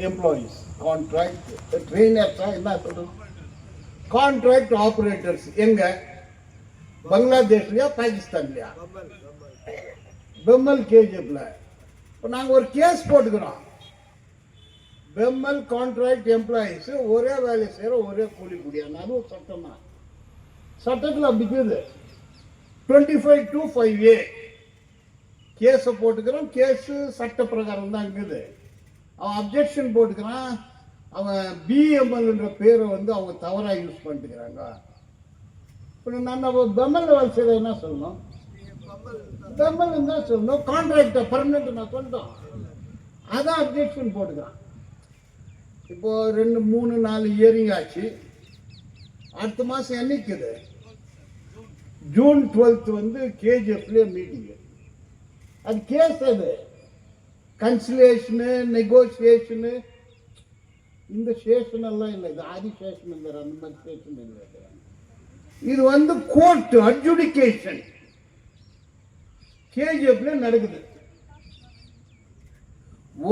Employees, contract ட்ரெயினர்ஸா என்ன சொல்றது, contract operators எங்க பங்களாதேஷ்லயா பாகிஸ்தான்லயா? பெம்மல் கேஜிஎஃப்ல. இப்போ நாங்கள் ஒரு கேஸ் போட்டுக்கிறோம். பெம்மல் கான்ட்ராக்ட் எம்ப்ளாயீஸ் ஒரே வேலை செய்கிற ஒரே கூலி கூடியாங்க. அதுவும் சட்டம் தான். சட்டத்தில் அப்படி இருக்குது. 25(2)(5)A கேஸை போட்டுக்கிறோம். கேஸு சட்ட பிரகாரம் தான் இருக்குது. அவன் அப்ஜெக்ஷன் போட்டுக்கிறான். அவன் பிஎம்எல்ன்ற பேரை வந்து அவங்க தவறாக யூஸ் பண்ணிட்டுக்கிறாங்க. இப்போ நம்ம பெம்மல் வேலை செய்கிற என்ன சொல்லணும்? பெம்மல் தான் சொல்லணும். கான்ட்ராக்டை பர்மனெண்ட் நான் சொல்லிட்டோம். அதான் அப்ஜெக்ஷன் போட்டுக்கிறான். இப்போ 2, 3, 4 இயரிங் ஆச்சு. அடுத்த மாதம் என்னைக்குது? ஜூன் 12 வந்து கேஜிஎஃப்லேயே மீட்டிங்கு. அது கேஸ். அது கன்சிலேஷனு, நெகோசியேஷனு, இந்த ஸ்டேஷன் எல்லாம் இல்லை. இது ஆதி ஸ்டேஷன் இல்லை, அந்த மாதிரி ஸ்டேஷன் இல்லை. இது வந்து கோர்ட் அட்ஜுடிகேஷன் கேஜிஎஃப்ல நடக்குது.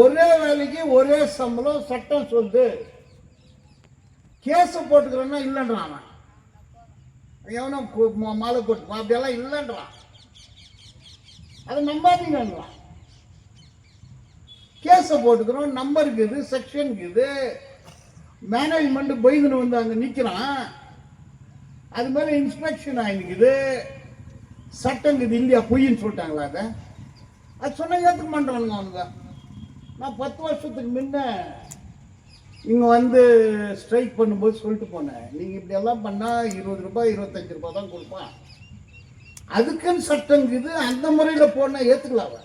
ஒரே வேலைக்கு ஒரே சம்பளம் சட்டம் சொல்லுது. கேஸ போட்டுக்கிறோன்னா இல்லைன்றான். எவனோ மாலை போட்டு அப்படியெல்லாம் இல்லைன்றான். அதை நம்பாதீங்கன்றான். கேஸ போட்டுக்கிறோம். நம்பர் இருக்குது, செக்ஷன் இருக்குது. மேனேஜ்மெண்ட் பயந்துன்னு வந்து அங்கே நிற்கிறான். அது மாதிரி இன்ஸ்பெக்ஷன் ஆகிக்குது. சட்டம் இது இல்லையா? பொய்ன்னு சொல்லிட்டாங்களா? அதை அது சொன்னால் ஏற்றுக்க மாட்டானுங்க அவனுங்க. நான் 10 வருஷத்துக்கு முன்ன இங்கே வந்து ஸ்ட்ரைக் பண்ணும்போது சொல்லிட்டு போனேன், நீங்கள் இப்படி எல்லாம் பண்ணால் 20 ரூபாய் 25 ரூபாய் தான் கொடுப்பான். அதுக்குன்னு சட்டம் இது. அந்த முறையில் போனால் ஏற்றுக்கலாம்.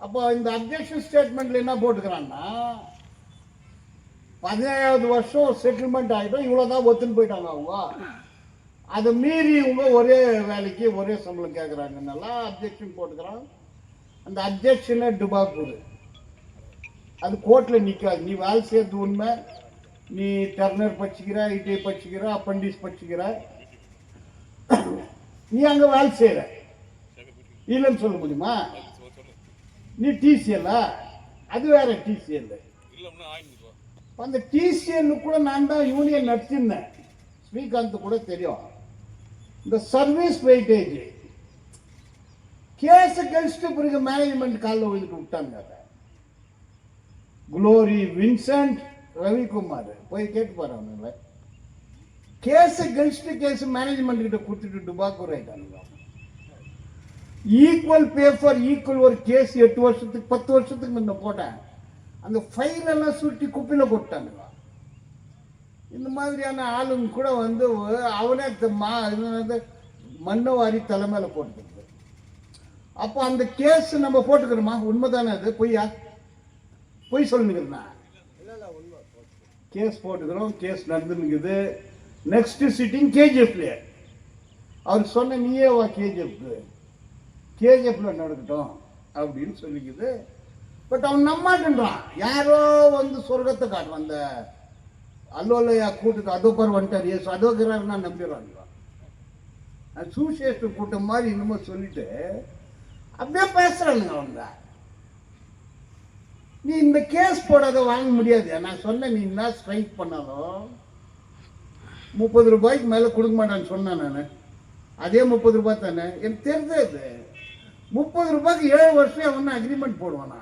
அப்போ இந்த அப்ஜெக்ஷன் ஸ்டேட்மெண்ட்ல என்ன போட்டுக்கிறான்னா, 17வது வருஷம் செட்டில்மெண்ட் ஆகிடும், இவ்வளோதான் ஒத்துன்னு போயிட்டாங்க அவங்க. அதை மீறி இவங்க ஒரே வேலைக்கு ஒரே சம்பளம் கேட்குறாங்கன்னெல்லாம் அப்ஜெக்ஷன் போட்டுக்கிறான். அந்த அப்ஜெக்ஷனை டுபாக்கூர். அது கோர்ட்டில் நிற்காது. நீ வேலை செய்யறது உண்மை. நீ டர்னர் படிச்சுக்கிற, ஐடிஐ படிச்சுக்கிற, அப்பண்டிஸ் படிச்சுக்கிற, நீ அங்கே வேலை செய்கிற, இல்லைன்னு சொல்ல முடியுமா? நீ டிசிஎல், அது வேற டிசிஎல். அந்த டிசிஎல் கூட நான் தான் யூனியன் நடத்திருந்தேன். ஸ்ரீகாந்த் கூட தெரியும். இந்த சர்வீஸ் வெயிட்டேஜ் கேஸ் கழிச்சுட்டு பிறகு மேனேஜ்மெண்ட் காலில் விழுந்துட்டு விட்டாங்க. குளோரி, வின்சென்ட், ரவிக்குமார் போய் கேட்டு பாரு. அவனுங்கள கேஸ் கழிச்சுட்டு கேஸ் மேனேஜ்மெண்ட் கிட்ட கொடுத்துட்டு டுபாக்கூர் ஆயிட்டானுங்க. ஈக்குவல் பே ஃபார் ஈக்குவல் ஒரு கேஸ் 8 வருஷத்துக்கு 10 வருஷத்துக்கு முன்ன போட்டேன். அந்த ஃபைல் எல்லாம் சுட்டி குப்பையில் போட்டானுங்க. இந்த மாதிரியான ஆளுங்க கூட வந்து அவனே மண்ணவாரி தலைமையில போட்டுக்கிறது. அப்போ அந்த கேஸ் நம்ம போட்டுக்கிறோமா? உண்மைதானே? அது பொய்யா? பொய் சொல்லுங்கிறா? கேஸ் போட்டுக்கிறோம். கேஸ் நடந்துருக்குது. நெக்ஸ்ட் சிட்டிங் கேஜிஎஃப்ல. அவர் சொன்ன நீயே வா கேஜிஎஃப்ல நடக்கட்டும் அப்படின்னு சொல்லிக்குது. பட் அவன் நம்மாட்டுன்றான். யாரோ வந்து சொர்க்கத்தை காட்டுவான். அந்த அல்லோலையா கூட்டத்துக்கு அதோ பேர் வந்துட்டார், ஏசு அதோக்கிறாருன்னா நம்பிடுறாங்க. சுவிசேஷ கூட்டம் மாதிரி இன்னமும் சொல்லிட்டு அப்படியே பேசுறானுங்க அவங்க. நீ இந்த கேஸ் போடாத வாங்க முடியாது. நான் சொன்னேன், நீ என்ன ஸ்ட்ரைக் பண்ணாலும் 30 ரூபாய்க்கு மேலே கொடுக்க மாட்டான்னு சொன்னேன் நான். அதே 30 ரூபாய் தானே எனக்கு தெரிஞ்சது. 30 ரூபாய்க்கு 7 வருஷம் அவன் அக்ரிமெண்ட் போடுவானா?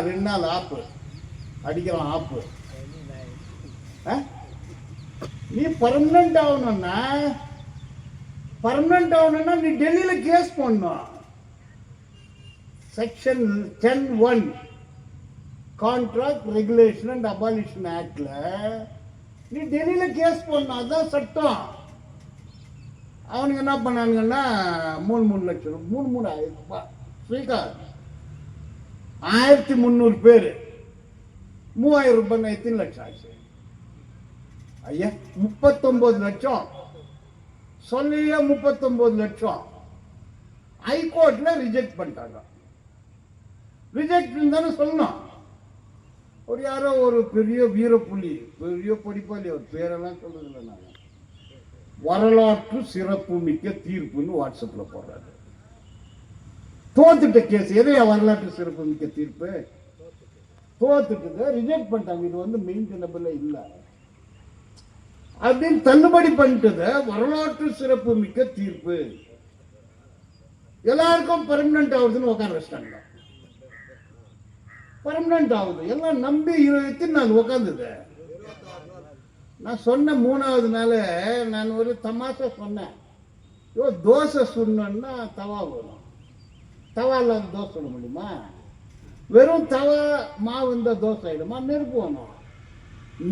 2 நாள் ஆப்பு அடிக்கலாம். ஆப்பு நீ பர்மனன்ட் ஆகணும்னா நீ டெல்லியில கேஸ் பண்ணணும். Section 10(1) contract regulation and abolition ஆக்ட்ல நீ டெல்லியில கேஸ் பண்ணணும். அதுதான் சட்டம். அவனுக்கு என்ன பண்ணானுங்கன்னா 3 லட்சம் 3,000 ரூபாய். ஸ்ரீகாந்த் 1300 பேர் 3000 ரூபாய் எத்தனை லட்சம் ஆச்சு ஐயா? 39 லட்சம். சொல்லிய 39 லட்சம் ஹைகோர்ட்ல ரிஜெக்ட் பண்ணிட்டாங்க. ரிஜெக்ட் தானே சொல்லணும். ஒரு யாரோ ஒரு பெரிய வீரப்புலி, பெரிய படிப்பாளி, ஒரு பேரெல்லாம் சொல்றதில்லை. நான் வரலாற்று சிறப்பு மிக்க தீர்ப்புன்னு வாட்ஸ்அப்ல போடுறாரு. தோத்துட்ட கேஸ். எதையா வரலாற்று சிறப்பு மிக்க தீர்ப்பு? தோத்துட்டு ரிஜெக்ட் பண்ணிட்டாங்க. இது வந்து மெயின்டெனபிள் இல்லை அப்படின்னு தள்ளுபடி பண்ணிட்டத வரலாற்று சிறப்பு மிக்க தீர்ப்பு. எல்லாருக்கும் பெர்மனன்ட் ஆகுதுன்னு உட்கார வச்சிட்டாங்க. பெர்மனன்ட் ஆகுது எல்லாம் நம்பி 20 நாள் உட்காந்துது. நான் சொன்ன 3வது நாள் நான் ஒரு தமாஷா சொன்னேன், தோசை சுடணும்னா தவா வரும். தவா இல்லாத தோசை சுட முடியுமா? வெறும் தவா மாவு இந்த தோசை ஆயிடுமா? நெருப்பு வேணும்.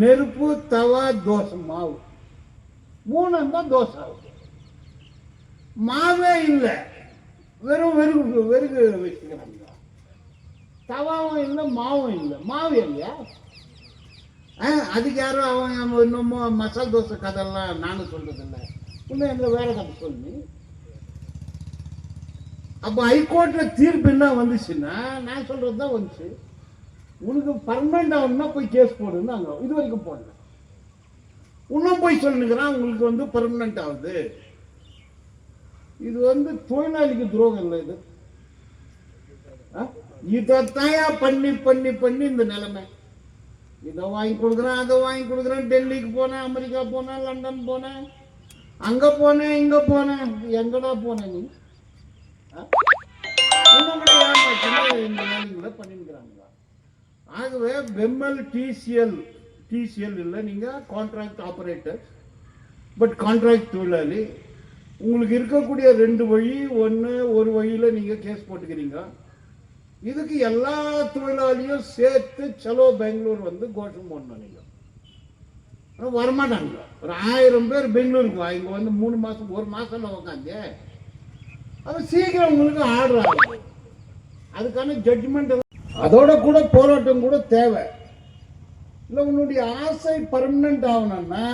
நெருப்பு, தவா, தோசை, மாவு 3 தான் தோசை ஆகுது. மாவே இல்லை, வெறும் வெறுகு வச்சுக்கிறாங்க. தவாவும் இல்லை, மாவும் இல்லை. மாவு இல்லையா? அதுக்கு யாரும் அவன் இன்னமும் மசால் தோசை கதையெல்லாம் நானும் சொல்றது இல்லை. இன்னும் எங்களை வேற கதை சொல்லி அப்போ ஹைகோர்ட்ல தீர்ப்பு என்ன வந்துச்சுன்னா நான் சொல்றது தான் வந்துச்சு. உனக்கு பர்மனெண்ட் ஆகணும்னா போய் கேஸ் போடுன்னு அங்கே இது வரைக்கும் போடல. இன்னும் போய் சொல்லுங்கிறான் உங்களுக்கு வந்து பர்மனெண்ட் ஆகுது. இது வந்து தொழிலாளிக்கு துரோகம் இல்லை. இது இதைத்தாயா பண்ணி பண்ணி பண்ணி இந்த நிலைமை. இதை வாங்கி கொடுக்குறேன், அதை வாங்கி கொடுக்குறேன். டெல்லிக்கு போனேன், அமெரிக்கா போனேன், லண்டன் போனேன், அங்க போனேன், இங்க போனேன். எங்கடா போனேன் நீ? இன்னும் கூட ஏமாற்றி இந்த வேலைகளை பண்ணிக்கிறாங்க. ஆகவே பெம்மல் டிசிஎல் இல்லை, நீங்க கான்ட்ராக்ட் ஆபரேட்டர், பட் கான்ட்ராக்ட் தொழிலாளி. உங்களுக்கு இருக்கக்கூடிய 2 வழி. ஒரு வழியில நீங்க கேஸ் போட்டுக்கிறீங்க. இதுக்கு எல்லா தொழிலாளியும் சேர்த்து சலோ பெங்களூர் வந்து கோஷம் போடணும். நீங்க வரமாட்டாங்க. ஒரு 1000 பேர் பெங்களூருக்கு வா, இங்க வந்து 3 மாசம் 1 மாசம் உட்காந்து அது சீக்கிரம் உங்களுக்கு ஆர்டர் ஆகும். அதுக்கான ஜட்ஜ்மெண்ட் அதோட கூட போராட்டம் கூட தேவை இல்லை. உன்னுடைய ஆசை பர்மனன்ட் ஆகணும்னா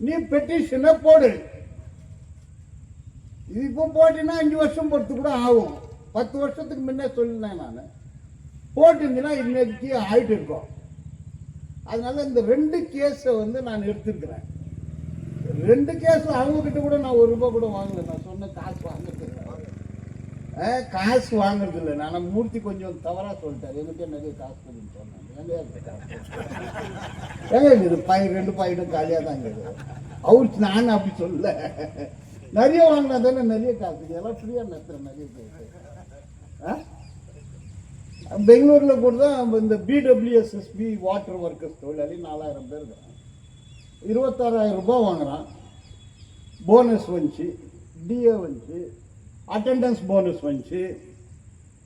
நீ பெட்டிஷனை போடு. இது இப்போ போட்டீங்கன்னா 5 வருஷம் பொறுத்து கூட ஆகும். 10 வருஷத்துக்கு முன்னே சொல்லினேன் நான். போட்டிருந்தீங்கன்னா இன்னைக்கு ஆயிட்டு இருக்கோம். அதனால இந்த 2 கேஸை வந்து நான் எடுத்துருக்கிறேன். 2 கேஸ் அவங்க கிட்ட கூட நான் ₹1 கூட வாங்கல. நான் சொன்ன காசு வாங்குறது இல்லை. நான் மூர்த்தி கொஞ்சம் தவறா சொல்லிட்டாரு. என்கிட்ட நிறைய காசு கொடுன்னு சொன்னாங்க. ஏங்க இது 2 பாயிண்டும் காலியா தான் இருக்குது. அவருக்கு நான் அப்படி சொல்ல. நிறைய வாங்கினா தானே நிறைய காசு. எல்லாம் ஃப்ரீயா நடத்துறேன் நிறைய பேர். பெங்களூர்ல கூட தான் இந்த பிடபிள்யூஎஸ்எஸ்பி வாட்டர் ஒர்க்கர்ஸ் தொழிலாளி 4000 பேர் தான். 26,000 ரூபாய் வாங்குறான். போனஸ் வந்துச்சு, டிஏ வந்துச்சு, அட்டெண்டன்ஸ் போனஸ் வந்துச்சு.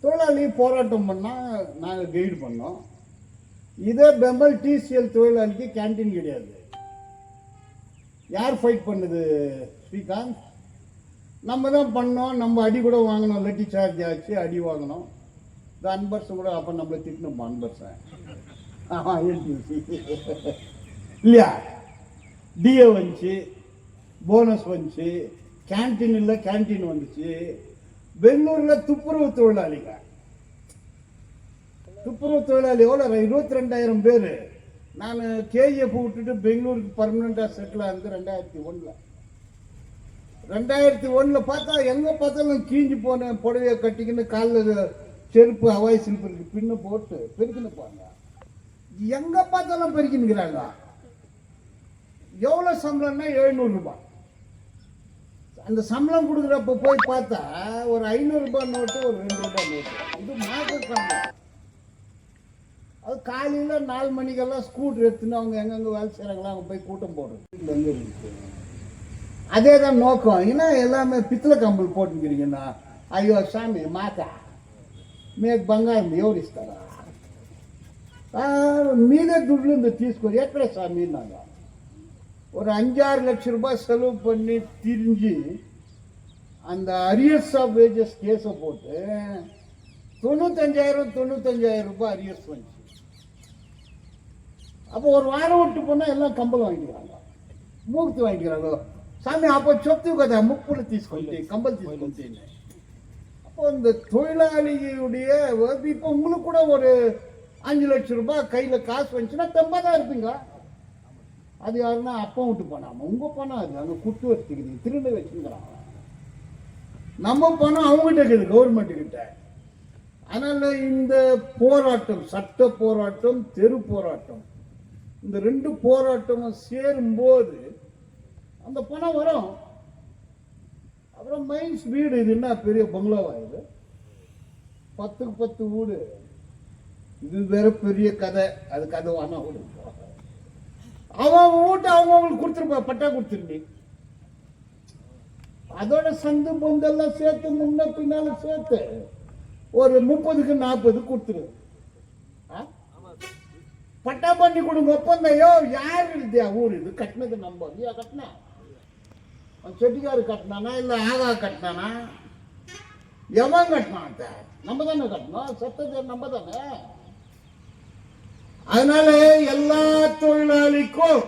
தொழிலாளி போராட்டம் பண்ணால் நாங்கள் கைடு பண்ணோம். இதே பெம்பல் டிசிஎல் தொழிலாளிக்கு கேன்டீன் கிடையாது. யார் ஃபைட் பண்ணுது? ஸ்ரீகாந்த். நம்ம தான் பண்ணோம். நம்ம அடி கூட வாங்கினோம். லட்டி சார்ஜ் ஆச்சு, அடி வாங்கினோம். இந்த அன்பர்ஸ் கூட அப்போ நம்மளை திட்டணும். அன்பர்ஸ் இல்லையா? டிஏ வந்துச்சு, போனஸ் வந்துச்சு, கேன்டீன் இல்லை கேன்டீன் வந்துச்சு. பெங்களூரில் துப்புரவு தொழிலாளிங்க, துப்புரவு தொழிலாளி எவ்வளோ? 22,000 பேர். நான் கேஎஃப் விட்டுட்டு பெங்களூருக்கு பர்மனெண்ட்டாக செட்டில் ஆனது 2001. 2001 பார்த்தா எங்கே பார்த்தாலும் கீஞ்சி போனேன். புடவையை கட்டிக்கின்னு காலில் செருப்பு ஹவாய் சில்பருக்கு பின்னு போட்டு பெருக்கின்னு போங்க. எங்கே பார்த்தாலும் பெருக்கின்னுக்கிறாங்க. எவ்வளோ சம்பளம்னா 700 ரூபாய். அந்த சம்பளம் கொடுக்குறப்ப போய் பார்த்தா ஒரு 500 ரூபாய் நோட்டு, ஒரு 2 ரூபாய் நோட்டு. இது மாத சம்பளம். அது காலையில் 4 மணிக்கெல்லாம் ஸ்கூட்டர் எடுத்துன்னு அவங்க எங்கெங்கே வேலை செய்கிறாங்களோ அவங்க போய் கூட்டம் போடுறது. எங்கே இருக்கு? அதே தான் நோக்கம். ஏன்னா எல்லாமே பித்தளை கம்பல் போட்டுக்கிறீங்கன்னா, ஐயோ சாமி మాత మీకు బంగారం ఎవరు ఇస్తారా? మీదే దుడ్లు తీసుకోరు. ఎక్కడ సామి నాங்க ஒரு 5-6 லட்சம் ரூபாய் செலவு பண்ணி திரிஞ்சு அந்த அரியர்ஸ் ஆஃப் வேஜஸ் கேஸை போட்டு 95,000 ரூபாய் அரியர்ஸ் வந்துச்சு. அப்போ ஒரு வாரம் விட்டு போனால் எல்லாம் கம்பல் வாங்கிக்கிறாங்க, மூக்குத்து வாங்கிக்கிறாங்க. சாமி அப்போ சொத்து கதை முக்குல தீஸ்கொண்டு கம்பல் தீஸ்கொண்டு. அப்போ இந்த தொழிலாளிகளுடைய இப்போ உங்களுக்கு கூட ஒரு 5 லட்சம் ரூபாய் கையில் காசு வந்துச்சுன்னா தெம்பாக தான் இருப்பீங்க. அது யாருன்னா அப்பா விட்டு போனாம உங்க போனா அது அங்கே குட்டு வச்சுக்கிறீங்க, திருட வச்சுக்கிறாங்க. நம்ம பணம் அவங்ககிட்ட இருக்குது, கவர்மெண்ட் கிட்ட. அதனால இந்த போராட்டம், சட்ட போராட்டம், தெரு போராட்டம், இந்த ரெண்டு போராட்டமும் சேரும்போது அந்த பணம் வரும். அப்புறம் மைன்ஸ் வீடு, இது என்ன பெரிய பங்களாவா இது? 10க்கு 10 வீடு, இது வேற பெரிய கதை. அது கதை வானா வீடு, அவன் வீட்டை அவங்களுக்கு கொடுத்துருப்பா, பட்டா கொடுத்துருந்தி. அதோட சந்து பொந்தெல்லாம் சேர்த்து முன்ன பின்னால சேர்த்து ஒரு 30க்கு 40 கொடுத்துரு. பட்டா பண்ணி கொடுங்க, ஒப்பந்தம். யார் இல்லையா ஊர் இது கட்டினது? நம்ம இல்லையா கட்டினா? செட்டிக்காரு கட்டினானா இல்ல ஆகா கட்டினானா? எவன் கட்டினான்? நம்ம தானே கட்டணும், சத்தத்தை நம்ம தானே. அதனால எல்லா தொழிலாளிக்கும்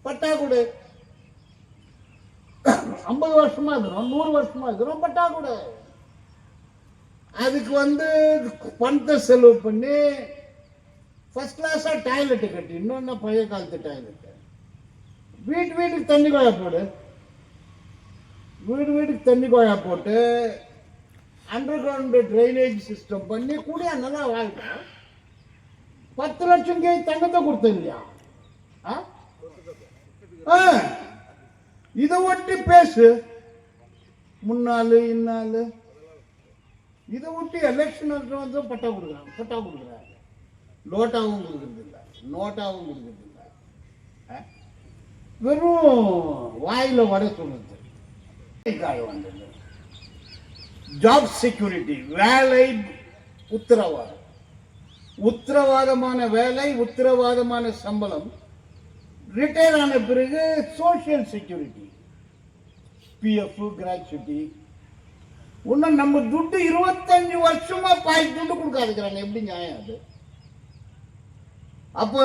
பட்டா கொடு. 50 வருஷமா இருக்கிறோம், 100 வருஷமா இருக்கிறோம், பட்டா கொடு. அதுக்கு பணத்தை செலவு பண்ணி ஃபர்ஸ்ட் கிளாஸா டாய்லெட் கட்டி, இன்னொன்னு பழைய காலத்து டாய்லெட், வீட்டுக்கு தண்ணி குழா போடு, வீட்டுக்கு தண்ணி குழா போட்டு அண்டர் கிரவுண்ட் ட்ரைனேஜ் சிஸ்டம் பண்ணி கூடிய நல்லா வாழ்க்கை. 10 லட்சம் தங்கத்தை கொடுத்த இல்லையா? இதை ஒட்டி பேசு, முன்னாலு இன்னாலு. இதை ஒட்டி எலெக்ஷன் பட்டா கொடுக்குறாங்க. நோட்டாவும் கொடுக்கறது இல்லை, நோட்டாவும் கொடுக்கறது இல்லை. வெறும் வாயில வட சொல்றது. ஜாப் செக்யூரிட்டி, வேலை உத்தரவாதம், உத்தரவாதமான வேலை, உத்தரவாதமான சம்பளம். ரிட்டையர் ஆன பிறகு சோசியல் செக்யூரிட்டி, பிஎஃப், கிராச்சுவிட்டி. இன்னும் நம்ம துட்டு 25 வருஷமா பாய் துட்டு கொடுக்காதுக்கிறாங்க. எப்படி நியாயம் அது? அப்ப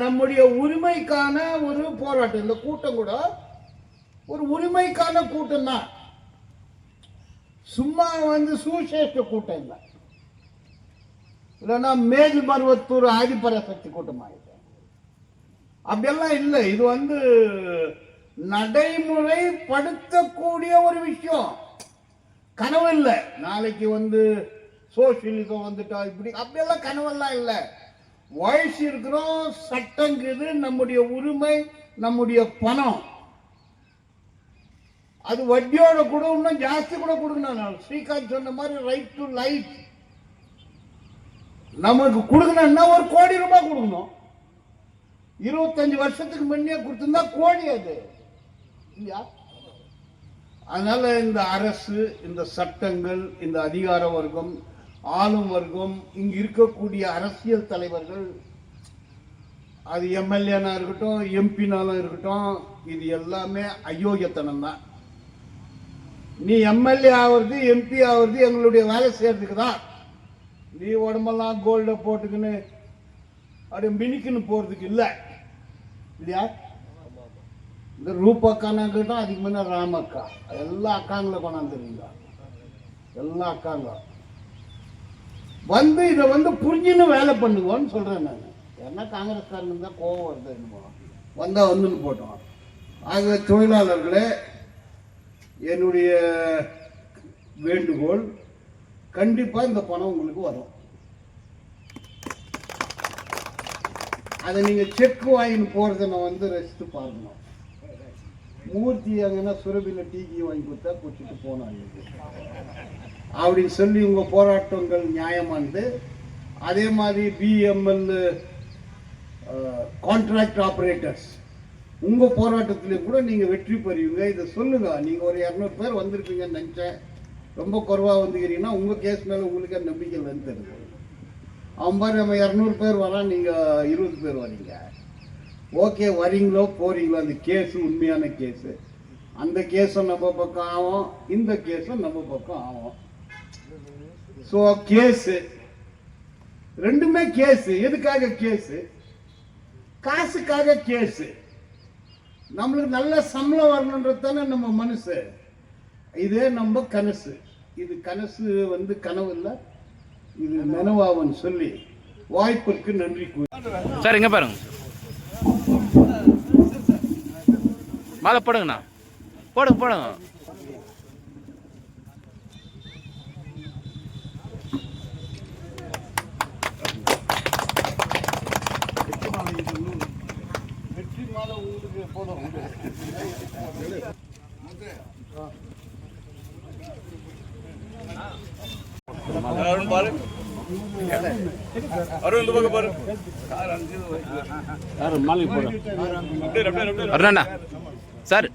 நம்முடைய உரிமைக்கான ஒரு போராட்டம். இந்த கூட்டம் கூட ஒரு உரிமைக்கான கூட்டம் தான், சும்மா சுசேஷ கூட்டம் இல்லை. இல்லைன்னா மேல்மருவத்தூர் ஆதிபராசக்தி கூட்டம் ஆயிடுச்சு. அப்படியெல்லாம் இல்லை. இது நடைமுறைப்படுத்தக்கூடிய ஒரு விஷயம், கனவு இல்லை. நாளைக்கு சோசியலிசம் வந்துட்டா இப்படி, அப்படியெல்லாம் கனவெல்லாம் இல்லை. வயசு இருக்கிறோம், சட்டங்குது, நம்முடைய உரிமை, நம்முடைய பணம். அது வட்டியோட கூட இன்னும் ஜாஸ்தி கூட கொடுக்கணும். ஸ்ரீகாந்த் சொன்ன மாதிரி ரைட் டு லைஃப் நமக்கு கொடுக்கணும்னா ஒரு கோடி ரூபாய் கொடுக்கணும். 25 வருஷத்துக்கு முன்னே கொடுத்திருந்தா கோடி அது இல்லையா? அதனால இந்த அரசு, இந்த சட்டங்கள், இந்த அதிகார வர்க்கம், ஆளும் வர்க்கம், இங்க இருக்கக்கூடிய அரசியல் தலைவர்கள், அது எம்எல்ஏனா இருக்கட்டும், எம்பினாலும் இருக்கட்டும், இது எல்லாமே அயோக்கியத்தனம் தான். நீ எம்எல்ஏ ஆகுறது, எம்பி ஆகுறது எங்களுடைய வேலை செய்யறதுக்கு தான். நீ உடம்பெல்லாம் கோல்ட போட்டுக்குன்னு அப்படி மினிக்குன்னு போறதுக்கு இல்லை இல்லையா? இந்த ரூபாக்கானா இருக்கட்டும், அதுக்கு முன்ன ராமக்கா, எல்லா அக்காங்களை கொண்டாந்துருவீங்க. எல்லா அக்காங்க இதை புரிஞ்சுன்னு வேலை பண்ணுவோன்னு சொல்றேன் நான். ஏன்னா காங்கிரஸ்காரங்க தான் கோவம் வருது, என்னமோ வந்தா வந்துன்னு போட்டோம். ஆக தொழிலாளர்களே, என்னுடைய வேண்டுகோள், கண்டிப்பா இந்த பணம் உங்களுக்கு வரும். அதை நீங்க செக் வாங்கின்னு போறதை நான் ரசித்து பார்க்கணும். மூர்த்தி அங்கன்னா சுரபில டீக்கி வாங்கி கொடுத்தா குடிச்சிட்டு போனாங்க அப்படின்னு சொல்லி உங்க போராட்டங்கள் நியாயமானது. அதே மாதிரி பிஎம்எல் கான்ட்ராக்ட் ஆபரேட்டர்ஸ், உங்க போராட்டத்திலையும் கூட நீங்க வெற்றி பெறுவீங்க. இதை சொல்லுங்க. நீங்க ஒரு 200 பேர் வந்திருப்பீங்கன்னு நினைச்சேன். ரொம்ப குறைவா வந்துக்கிறீங்கன்னா உங்க கேஸ் மேல உங்களுக்கு நம்பிக்கை இல்லைன்னு தெரியுது. அவன் பாரு, நம்ம 200 பேர் வரான், நீங்க 20 பேர் வரீங்க. ஓகே, வரீங்களோ போறீங்களோ, அந்த கேஸ் உண்மையான கேஸ். அந்த கேஸும் நம்ம பக்கம் ஆகும், இந்த கேஸும் நம்ம பக்கம் ஆகும். ஸோ கேஸ் ரெண்டுமே கேஸ். எதுக்காக கேஸ்? காசுக்காக கேஸ். நம்மளுக்கு நல்ல சம்பளம் வரணுன்றது தானே நம்ம மனசு. இதே நம்ம கனசு. இது கனசு கனவு இல்லை, இது நினைவாவன்னு சொல்லி வாய்ப்புக்கு நன்றி கூறி. சார் இங்க பாருங்க, மாலை போடுங்கண்ணா, போடுங்க. அருண் பாரு அருண் இந்த பக்கம் பாரு அருணா சார்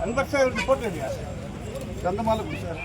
அன்பர் சார் போட்டு கந்தமால சார்